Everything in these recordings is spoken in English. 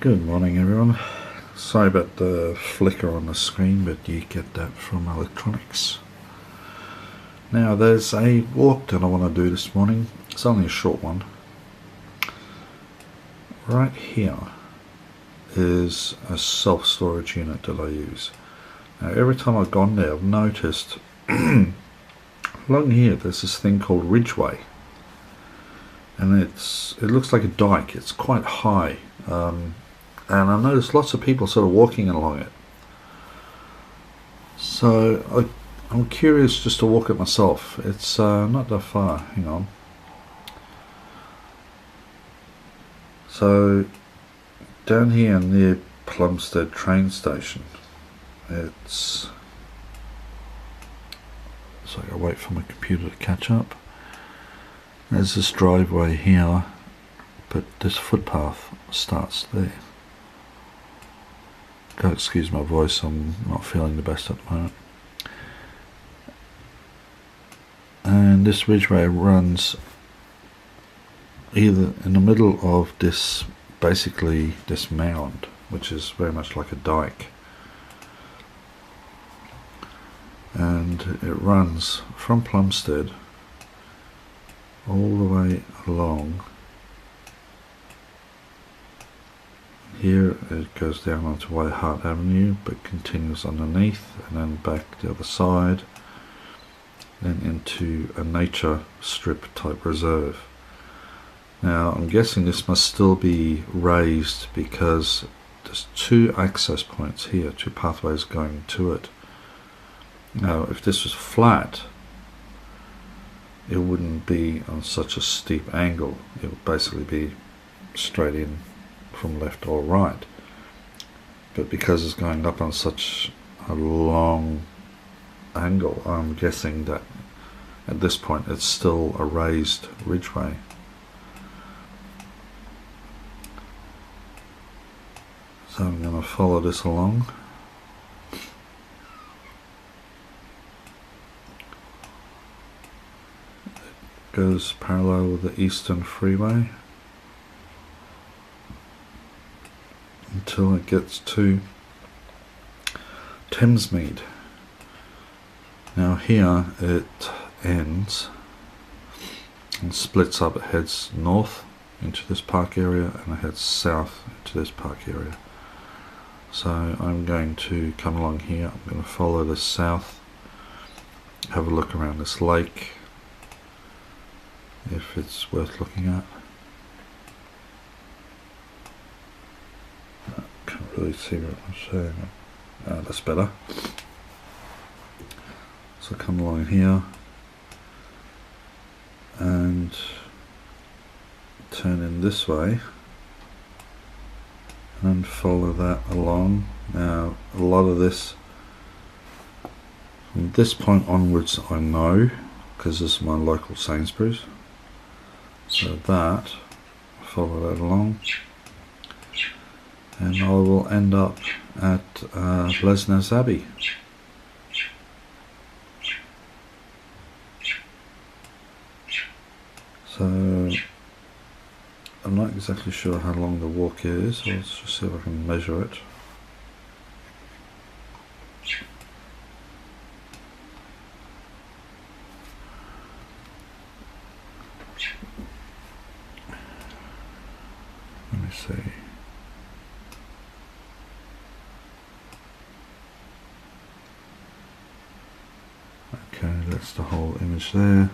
Good morning everyone. Sorry about the flicker on the screen, but you get that from electronics. Now there's a walk that I want to do this morning. It's only a short one. Right here is a self-storage unit that I use. Now every time I've gone there I've noticed along here there's this thing called Ridgeway, and it looks like a dike. It's quite high. And I noticed lots of people sort of walking along it. So I'm curious just to walk it myself. It's not that far. Hang on. So down here near Plumbstead train station, so I gotta wait for my computer to catch up. There's this driveway here, but this footpath starts there. God, excuse my voice, I'm not feeling the best at the moment. And this ridgeway runs either in the middle of this, basically this mound, which is very much like a dike. And it runs from Plumbstead all the way along. Here it goes down onto White Hart Avenue, but continues underneath and then back the other side, then into a nature strip type reserve. Now I'm guessing this must still be raised because there's two access points here, two pathways going to it. Now if this was flat, it wouldn't be on such a steep angle. It would basically be straight in from left or right, but because it's going up on such a long angle, I'm guessing that at this point it's still a raised ridgeway. So I'm going to follow this along. It goes parallel with the Eastern Freeway until it gets to Thamesmead. Now here it ends and splits up. It heads north into this park area and it heads south into this park area. So I'm going to come along here. I'm going to follow this south, have a look around this lake if it's worth looking at. Can't really see what I'm saying. That's better. So come along here and turn in this way and follow that along. Now a lot of this, from this point onwards, I know because this is my local Sainsbury's. So that, follow that along, and I will end up at Lesnes Abbey. So I'm not exactly sure how long the walk is, so let's just see if I can measure it. Let me see. Okay, that's the whole image there.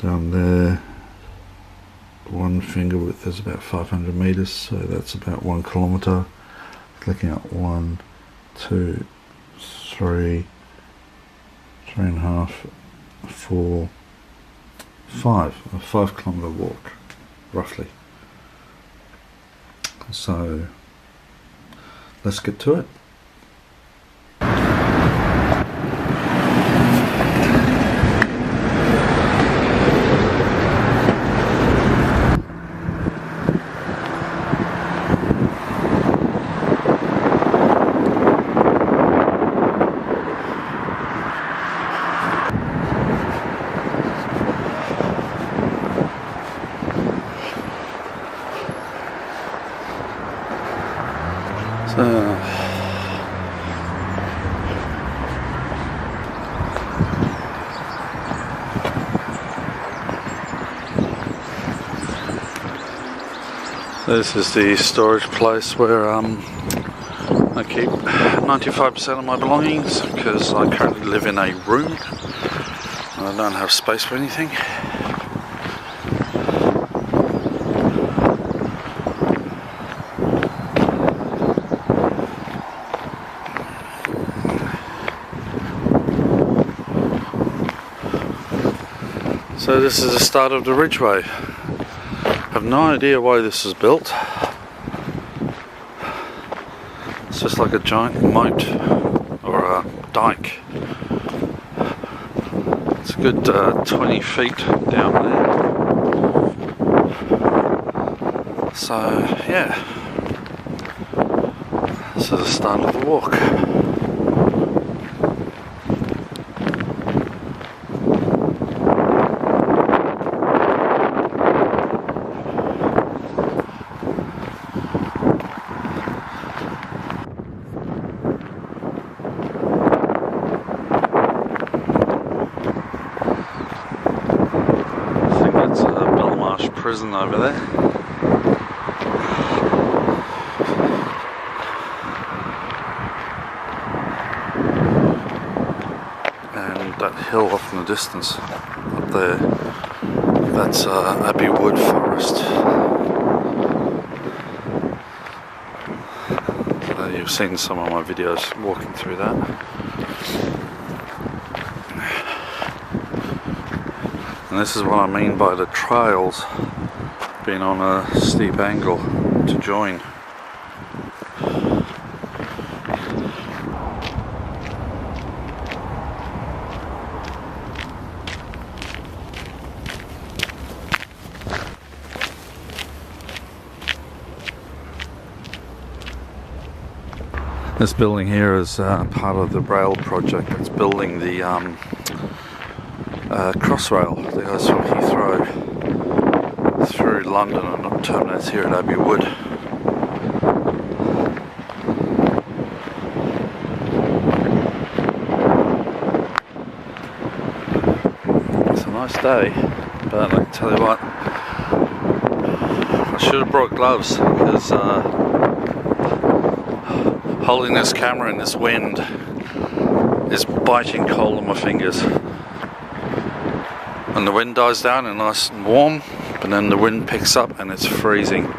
Down there, one finger width is about 500 meters, so that's about 1 kilometer. Looking at 1, 2, 3, 3.5, 4, 5, a 5 kilometer walk, roughly. So let's get to it. This is the storage place where I keep 95% of my belongings, because I currently live in a room and I don't have space for anything. So this is the start of the Ridgeway. I have no idea why this was built. It's just like a giant moat or a dike. It's a good 20 feet down there. So yeah, this is the start of the walk. Prison over there. And that hill off in the distance up there, that's Abbey Wood Forest. So you've seen some of my videos walking through that. And this is what I mean by the trails being on a steep angle to join. This building here is part of the rail project that's building the Crossrail that goes from Heathrow through London and terminates here at Abbey Wood. It's a nice day, but I can tell you what, I should have brought gloves, because holding this camera in this wind is biting cold on my fingers. And the wind dies down and nice and warm, but then the wind picks up and it's freezing.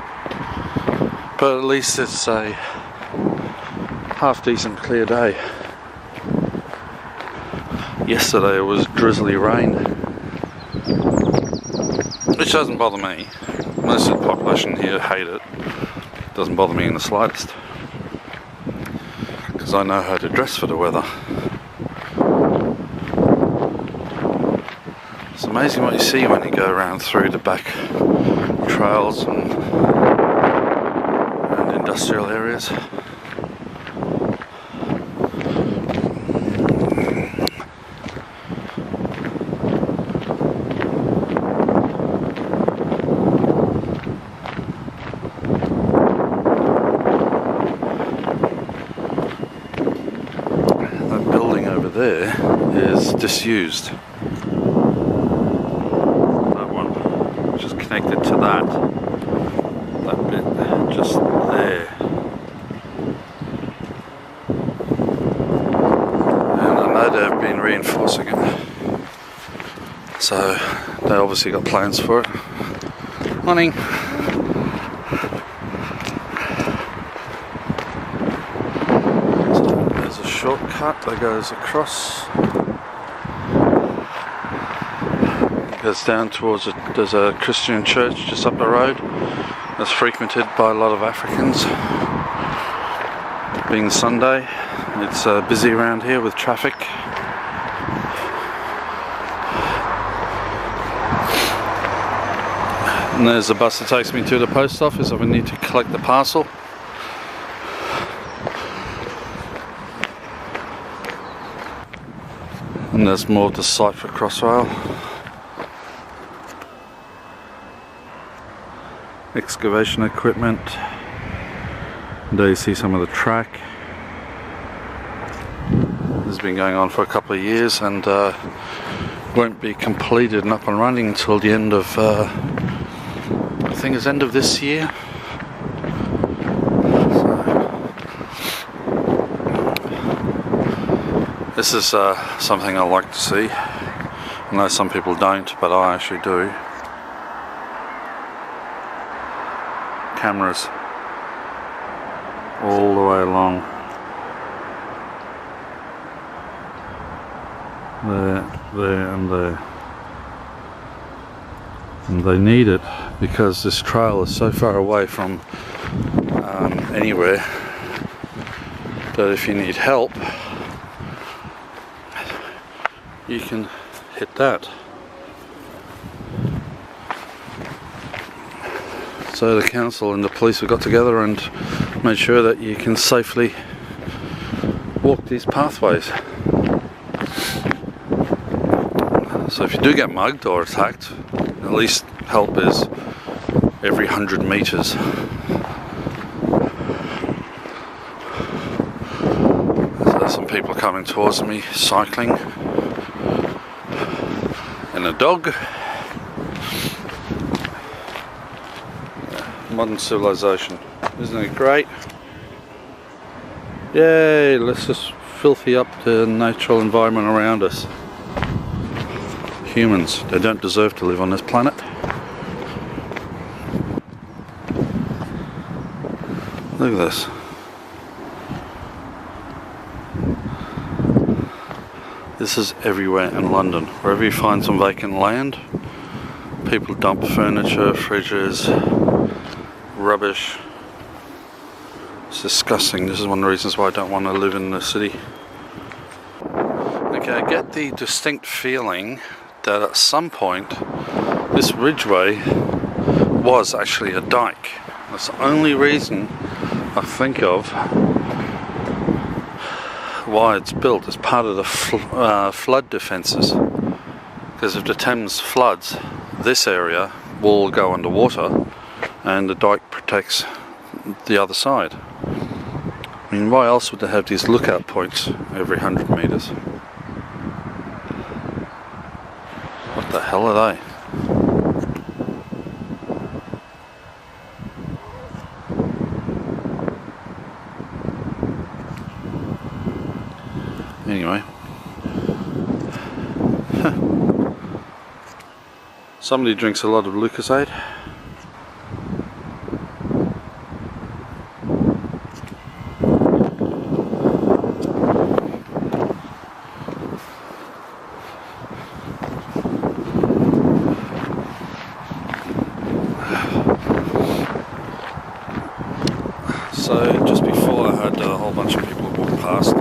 But at least it's a half decent clear day. Yesterday it was drizzly rain, which doesn't bother me. Most of the population here hate it. It doesn't bother me in the slightest, because I know how to dress for the weather. It's amazing what you see when you go around through the back trails and industrial areas. That building over there is disused. Connected to that bit just there, and I know they've been reinforcing it, so they obviously got plans for it. Morning. So there's a shortcut that goes across. Goes down towards there's a Christian church just up the road that's frequented by a lot of Africans. Being Sunday, it's busy around here with traffic. And there's a bus that takes me to the post office if I need to collect the parcel. And there's more of the site for Crossrail. Excavation equipment. There you see some of the track. This has been going on for a couple of years and won't be completed and up and running until the end of, I think it's end of this year. So, this is something I like to see. I know some people don't, but I actually do. Cameras all the way along. There and there. And they need it because this trail is so far away from anywhere that if you need help, you can hit that. So the council and the police have got together and made sure that you can safely walk these pathways. So if you do get mugged or attacked, at least help is every 100 meters. So there's some people coming towards me cycling. And a dog. Modern civilization, isn't it great? Yay, let's just filthy up the natural environment around us. Humans, they don't deserve to live on this planet. Look at this. This is everywhere in London. Wherever you find some vacant land, people dump furniture, fridges, rubbish. It's disgusting. This is one of the reasons why I don't want to live in the city. Okay, I get the distinct feeling that at some point this Ridgeway was actually a dike. That's the only reason I think of why it's built as part of the flood defences, because if the Thames floods, this area will go underwater and the dike protects the other side. I mean, why else would they have these lookout points every 100 metres? What the hell are they? Anyway, somebody drinks a lot of Lucozade. So just before I had a whole bunch of people walk past,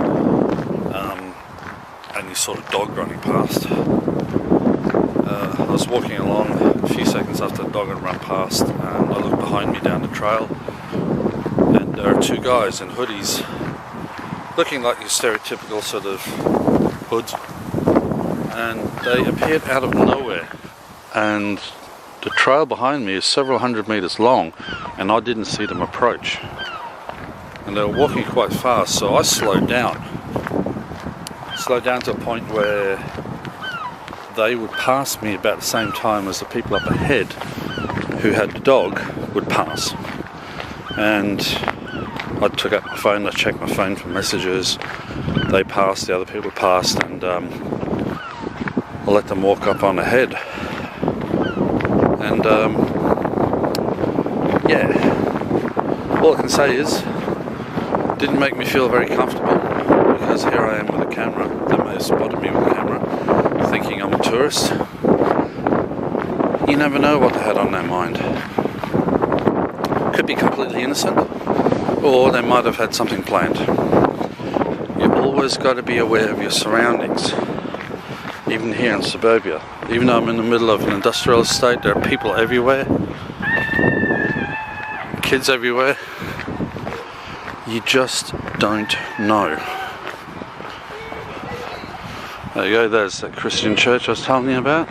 and this sort of dog running past. I was walking along a few seconds after the dog had run past, and I looked behind me down the trail, and there are two guys in hoodies, looking like your stereotypical sort of hoods, and they appeared out of nowhere, and the trail behind me is several hundred meters long, and I didn't see them approach. And they were walking quite fast, so I slowed down to a point where they would pass me about the same time as the people up ahead who had the dog would pass. And I took out my phone, I checked my phone for messages, they passed, the other people passed, and I let them walk up on ahead. And yeah, all I can say is didn't make me feel very comfortable, because here I am with a camera. They may have spotted me with a camera thinking I'm a tourist. You never know what they had on their mind. Could be completely innocent, or they might have had something planned. You've always got to be aware of your surroundings. Even here in suburbia, even though I'm in the middle of an industrial estate, there are people everywhere, kids everywhere. You just don't know. There you go, there's that Christian church I was telling you about.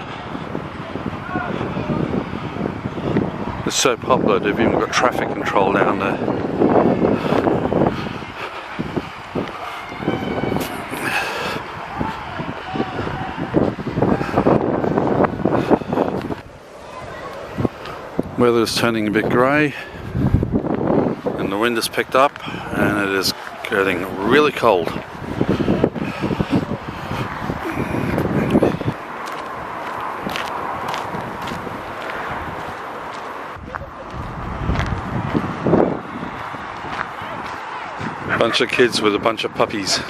There's so popular they've even got traffic control down there. Weather is turning a bit grey and the wind has picked up and it is getting really cold. Bunch of kids with a bunch of puppies.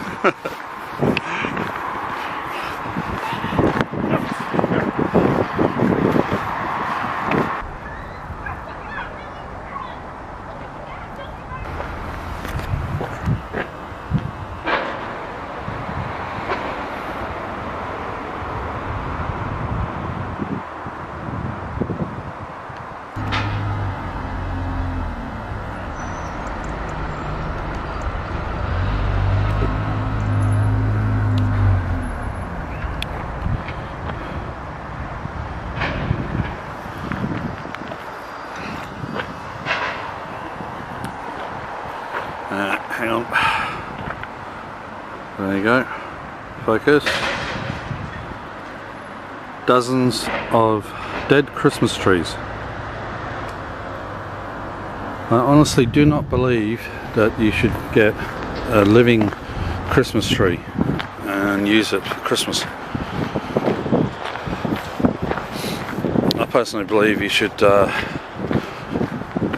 Hang on. There you go. Focus. Dozens of dead Christmas trees. I honestly do not believe that you should get a living Christmas tree and use it for Christmas. I personally believe you should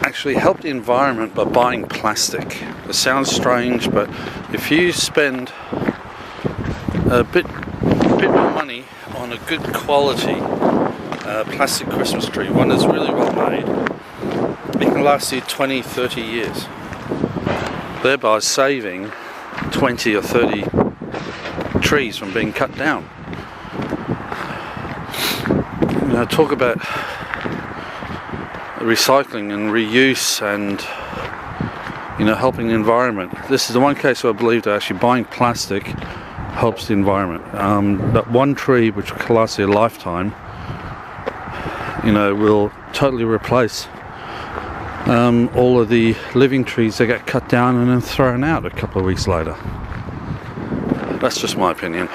actually help the environment by buying plastic. It sounds strange, but if you spend a bit more money on a good quality plastic Christmas tree, one that's really well made, it can last you 20-30 years, thereby saving 20 or 30 trees from being cut down. You know, talk about recycling and reuse and, you know, helping the environment. This is the one case where I believe that actually buying plastic helps the environment. That one tree which will last you a lifetime, you know, will totally replace all of the living trees that get cut down and then thrown out a couple of weeks later. That's just my opinion.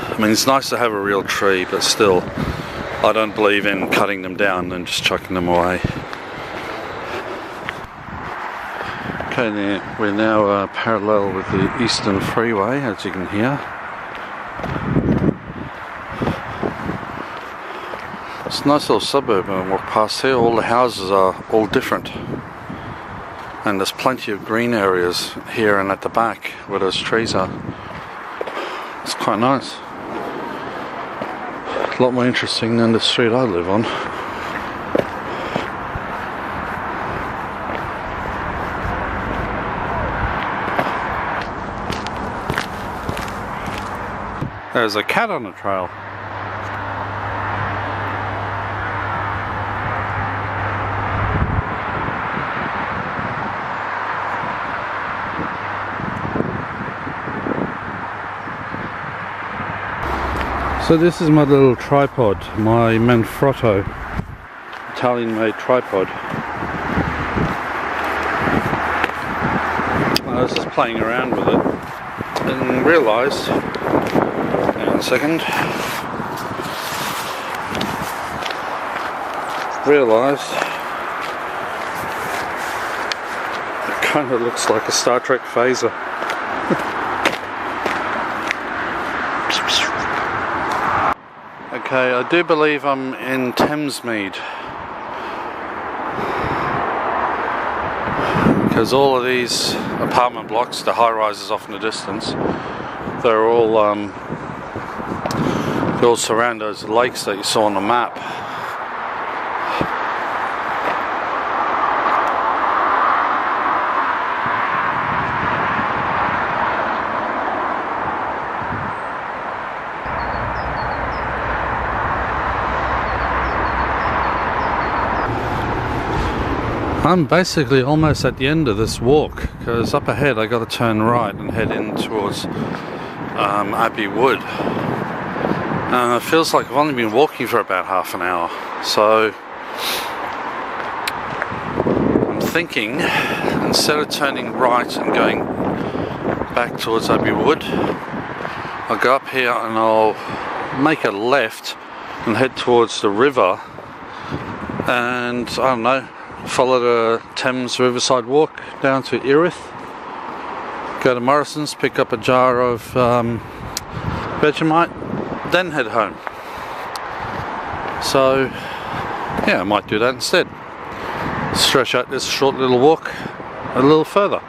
I mean, it's nice to have a real tree, but still, I don't believe in cutting them down and just chucking them away. Okay, we're now parallel with the Eastern Freeway, as you can hear. It's a nice little suburb I walk past here. All the houses are all different. And there's plenty of green areas here and at the back where those trees are. It's quite nice. A lot more interesting than the street I live on. There's a cat on the trail. So this is my little tripod, my Manfrotto Italian made tripod. I was just playing around with it and realised, hang on a second, realised it kind of looks like a Star Trek phaser. Okay, I do believe I'm in Thamesmead, because all of these apartment blocks, the high-rises off in the distance, they're all they all surround those lakes that you saw on the map. I'm basically almost at the end of this walk, because up ahead I got to turn right and head in towards Abbey Wood. It feels like I've only been walking for about half an hour, so thinking, instead of turning right and going back towards Abbey Wood, I'll go up here and I'll make a left and head towards the river, and I don't know, follow the Thames Riverside Walk down to Erith, go to Morrison's, pick up a jar of Vegemite, then head home. So yeah, I might do that instead. Stretch out this short little walk a little further.